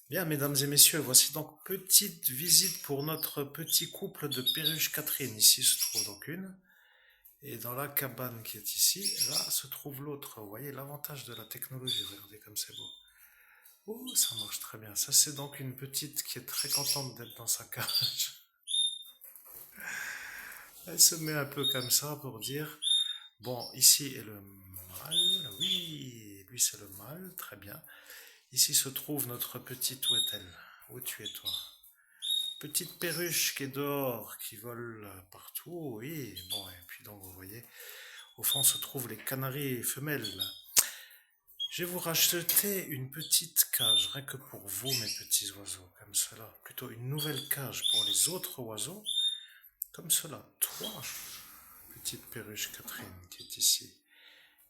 Bien, mesdames et messieurs, voici donc petite visite pour notre petit couple de perruches Catherine. Ici se trouve donc une, et dans la cabane qui est ici, là se trouve l'autre. Vous voyez l'avantage de la technologie, regardez comme c'est beau. Oh, ça marche très bien. Ça, c'est donc une petite qui est très contente d'être dans sa cage. Elle se met un peu comme ça pour dire, bon, ici est le mâle, oui, lui c'est le mâle, très bien. Ici se trouve notre petite, où est-elle? Où tu es toi? Petite perruche qui est dehors, qui vole partout, oui. Bon, et puis donc vous voyez, au fond se trouvent les canaris femelles. Je vais vous racheter une petite cage, rien que pour vous, mes petits oiseaux, comme cela. Plutôt une nouvelle cage pour les autres oiseaux, comme cela. Toi, petite perruche Catherine, qui est ici.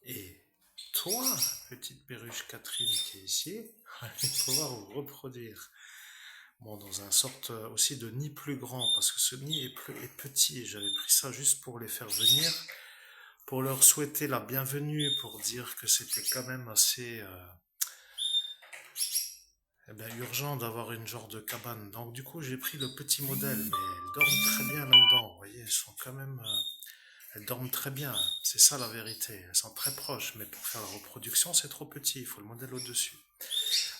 Et toi, petite perruche Catherine, qui est ici. Allez pouvoir vous reproduire. Bon, dans un sorte aussi de nid plus grand, parce que ce nid est petit. J'avais pris ça juste pour les faire venir, pour leur souhaiter la bienvenue, pour dire que c'était quand même assez eh bien, urgent d'avoir une genre de cabane. Donc du coup, j'ai pris le petit modèle, mais elles dorment très bien là-dedans. Vous voyez, elles sont quand même, elles dorment très bien. C'est ça la vérité. Elles sont très proches, mais pour faire la reproduction, c'est trop petit. Il faut le modèle au-dessus.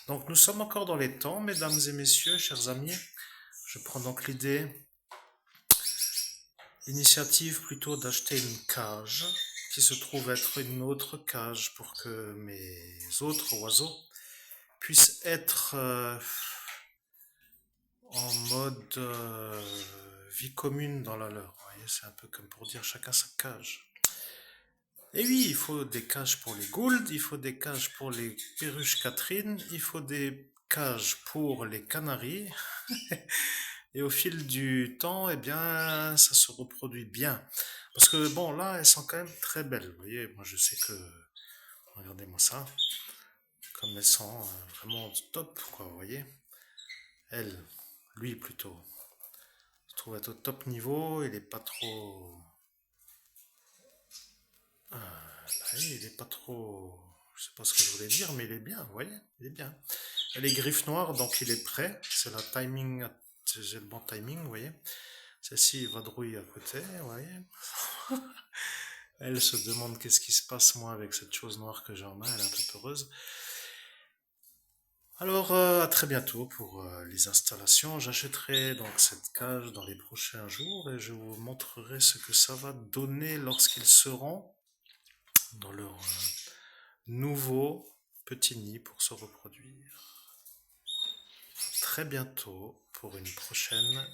Donc nous sommes encore dans les temps, mesdames et messieurs, chers amis. Je prends donc l'initiative plutôt d'acheter une cage qui se trouve être une autre cage pour que mes autres oiseaux puissent être en mode vie commune dans la leur. Vous voyez, c'est un peu comme pour dire chacun sa cage. Et oui, il faut des cages pour les gouldes, il faut des cages pour les perruches Catherine, il faut des cages pour les canaris. Et au fil du temps, eh bien, ça se reproduit bien. Parce que bon, là, elles sont quand même très belles. Vous voyez, moi, je sais que, regardez-moi ça, comme elles sont vraiment top, quoi. Vous voyez, elle, lui plutôt, je trouve être au top niveau. Il est pas trop, il est pas trop. Je sais pas ce que je voulais dire, mais il est bien. Vous voyez, il est bien. Elle est griffe noire, donc il est prêt. C'est la timing, j'ai le bon timing, vous voyez. Celle-ci vadrouille à côté, vous voyez. Elle se demande qu'est-ce qui se passe moi avec cette chose noire que j'ai en main, elle est un peu peureuse. Alors à très bientôt pour les installations. J'achèterai donc cette cage dans les prochains jours et je vous montrerai ce que ça va donner lorsqu'ils seront dans leur nouveau petit nid pour se reproduire. Très bientôt pour une prochaine